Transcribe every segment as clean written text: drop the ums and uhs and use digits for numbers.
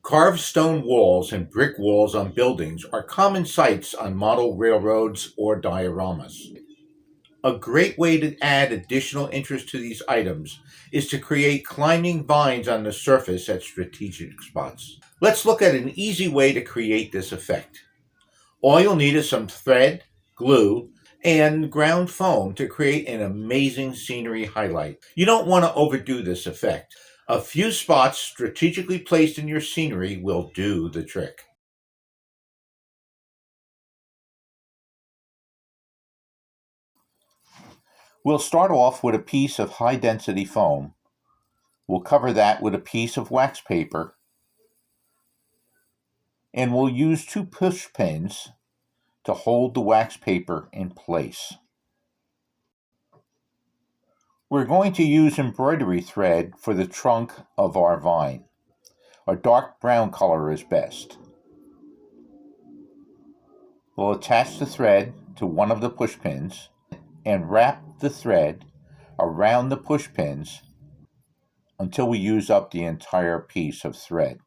Carved stone walls and brick walls on buildings are common sights on model railroads or dioramas. A great way to add additional interest to these items is to create climbing vines on the surface at strategic spots. Let's look at an easy way to create this effect. All you'll need is some thread, glue, and ground foam to create an amazing scenery highlight. You don't want to overdo this effect. A few spots strategically placed in your scenery will do the trick. We'll start off with a piece of high density foam. We'll cover that with a piece of wax paper, and we'll use 2 push pins to hold the wax paper in place. We're going to use embroidery thread for the trunk of our vine. A dark brown color is best. We'll attach the thread to one of the push pins and wrap the thread around the push pins until we use up the entire piece of thread.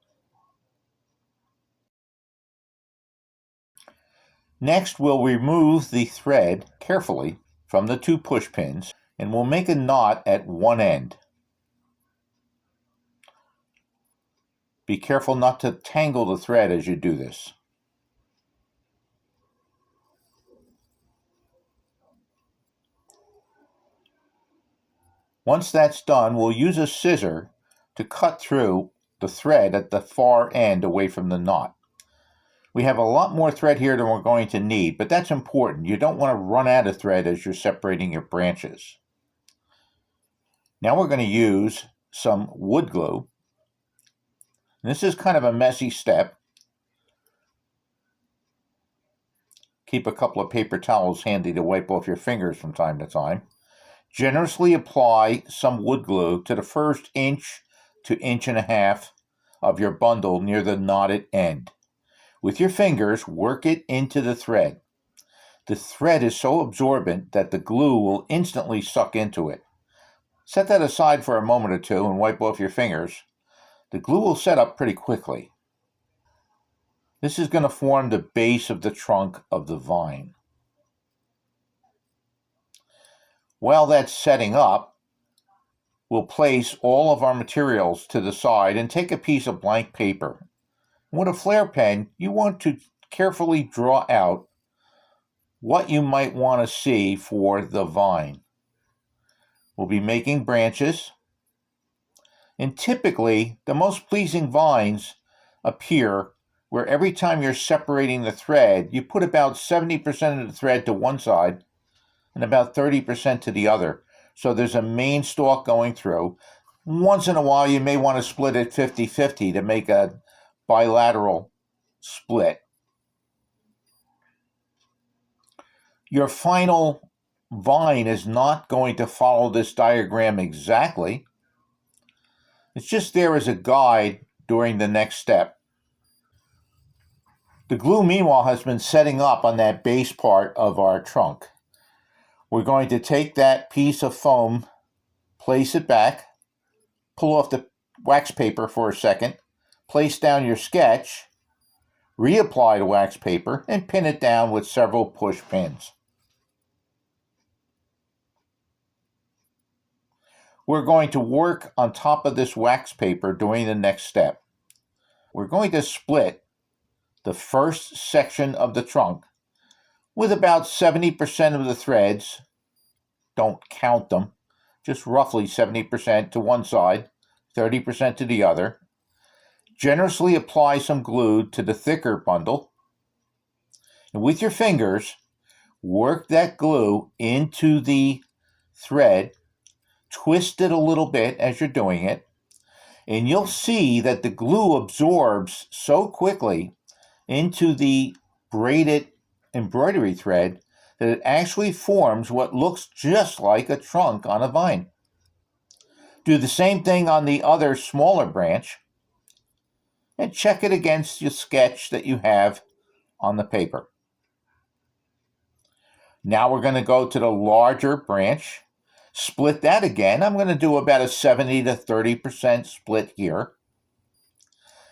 Next, we'll remove the thread carefully from the 2 push pins, and we'll make a knot at one end. Be careful not to tangle the thread as you do this. Once that's done, we'll use a scissor to cut through the thread at the far end away from the knot. We have a lot more thread here than we're going to need, but that's important. You don't want to run out of thread as you're separating your branches. Now we're going to use some wood glue. This is kind of a messy step. Keep a couple of paper towels handy to wipe off your fingers from time to time. Generously apply some wood glue to the first inch to 1.5 inches of your bundle near the knotted end. With your fingers, work it into the thread. The thread is so absorbent that the glue will instantly suck into it. Set that aside for a moment or two and wipe off your fingers. The glue will set up pretty quickly. This is going to form the base of the trunk of the vine. While that's setting up, we'll place all of our materials to the side and take a piece of blank paper. With a flare pen, you want to carefully draw out what you might want to see for the vine. We'll be making branches, and typically the most pleasing vines appear where every time you're separating the thread, you put about 70% of the thread to one side and about 30% to the other. So there's a main stalk going through. Once in a while, you may want to split it 50-50 to make a bilateral split. Your final vine is not going to follow this diagram exactly. It's just there as a guide during the next step. The glue, meanwhile, has been setting up on that base part of our trunk. We're going to take that piece of foam, place it back, pull off the wax paper for a second, place down your sketch, reapply the wax paper, and pin it down with several push pins. We're going to work on top of this wax paper during the next step. We're going to split the first section of the trunk with about 70% of the threads. Don't count them, just roughly 70% to one side, 30% to the other. Generously apply some glue to the thicker bundle. And with your fingers, work that glue into the thread. Twist it a little bit as you're doing it. And you'll see that the glue absorbs so quickly into the braided embroidery thread that it actually forms what looks just like a trunk on a vine. Do the same thing on the other smaller branch and check it against your sketch that you have on the paper. Now we're going to go to the larger branch, split that again. I'm going to do about a 70 to 30% split here.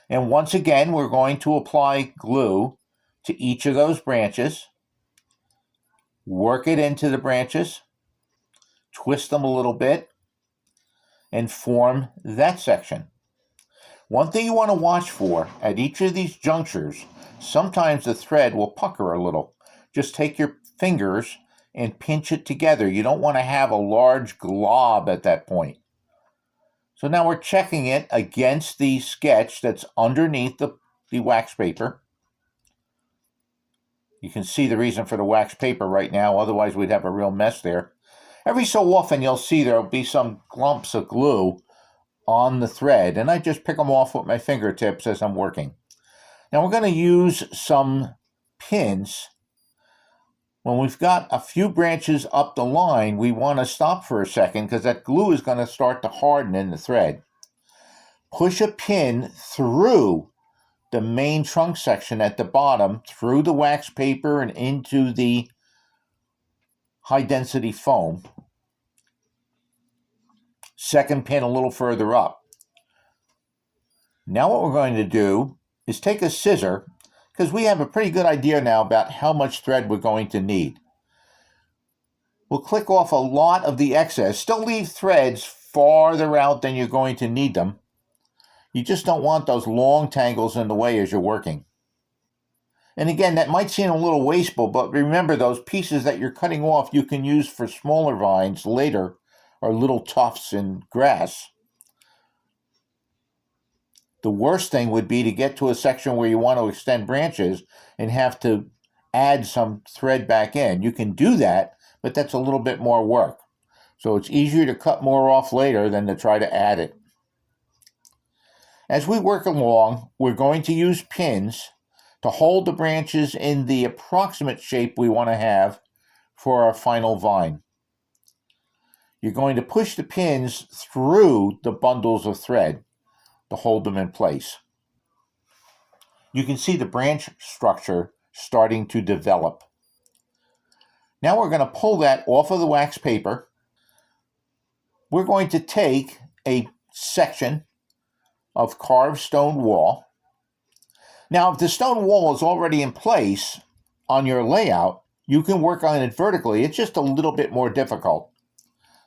And once again, we're going to apply glue to each of those branches, work it into the branches, twist them a little bit, and form that section. One thing you want to watch for at each of these junctures, sometimes the thread will pucker a little. Just take your fingers and pinch it together. You don't want to have a large glob at that point. So now we're checking it against the sketch that's underneath the wax paper. You can see the reason for the wax paper right now, otherwise we'd have a real mess there. Every so often you'll see there'll be some clumps of glue on the thread, and I just pick them off with my fingertips as I'm working. Now we're going to use some pins. When we've got a few branches up the line, we want to stop for a second because that glue is going to start to harden in the thread. Push a pin through the main trunk section at the bottom, through the wax paper and into the high density foam. Second pin a little further up. Now what we're going to do is take a scissor, because we have a pretty good idea now about how much thread we're going to need. We'll click off a lot of the excess. Still leave threads farther out than you're going to need them. You just don't want those long tangles in the way as you're working. And again, that might seem a little wasteful, but remember those pieces that you're cutting off you can use for smaller vines later, or little tufts in grass. The worst thing would be to get to a section where you want to extend branches and have to add some thread back in. You can do that, but that's a little bit more work. So it's easier to cut more off later than to try to add it. As we work along, we're going to use pins to hold the branches in the approximate shape we want to have for our final vine. You're going to push the pins through the bundles of thread to hold them in place. You can see the branch structure starting to develop. Now we're going to pull that off of the wax paper. We're going to take a section of carved stone wall. Now, if the stone wall is already in place on your layout, you can work on it vertically. It's just a little bit more difficult.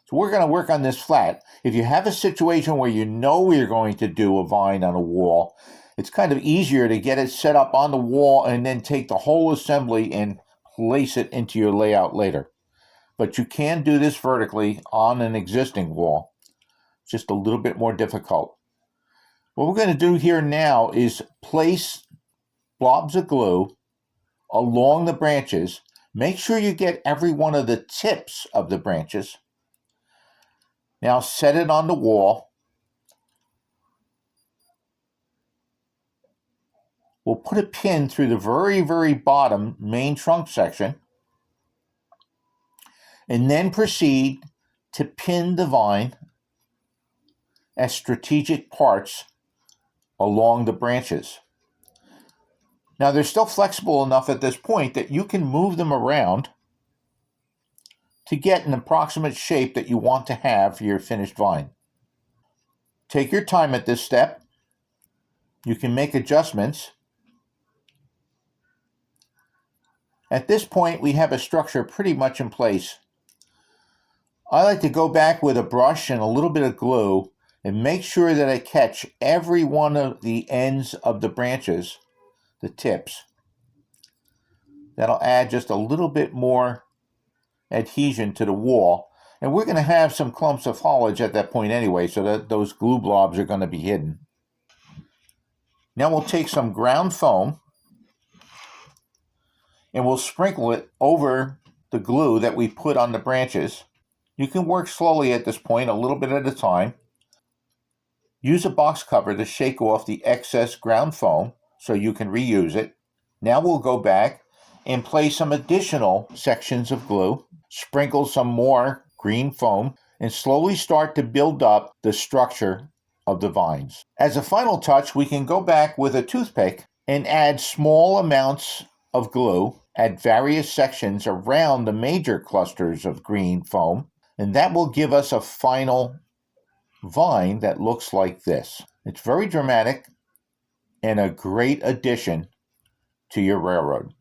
So we're going to work on this flat. If you have a situation where you know you're going to do a vine on a wall, it's kind of easier to get it set up on the wall and then take the whole assembly and place it into your layout later. But you can do this vertically on an existing wall. It's just a little bit more difficult. What we're going to do here now is place blobs of glue along the branches. Make sure you get every one of the tips of the branches. Now set it on the wall. We'll put a pin through the very, very bottom main trunk section and then proceed to pin the vine as strategic parts along the branches. Now they're still flexible enough at this point that you can move them around to get an approximate shape that you want to have for your finished vine. Take your time at this step. You can make adjustments. At this point, we have a structure pretty much in place. I like to go back with a brush and a little bit of glue and make sure that I catch every one of the ends of the branches, the tips. That'll add just a little bit more adhesion to the wall. And we're going to have some clumps of foliage at that point anyway, so that those glue blobs are going to be hidden. Now we'll take some ground foam and we'll sprinkle it over the glue that we put on the branches. You can work slowly at this point, a little bit at a time. Use a box cover to shake off the excess ground foam so you can reuse it. Now we'll go back and place some additional sections of glue, sprinkle some more green foam, and slowly start to build up the structure of the vines. As a final touch, we can go back with a toothpick and add small amounts of glue at various sections around the major clusters of green foam, and that will give us a final vine that looks like this. It's very dramatic. and a great addition to your railroad.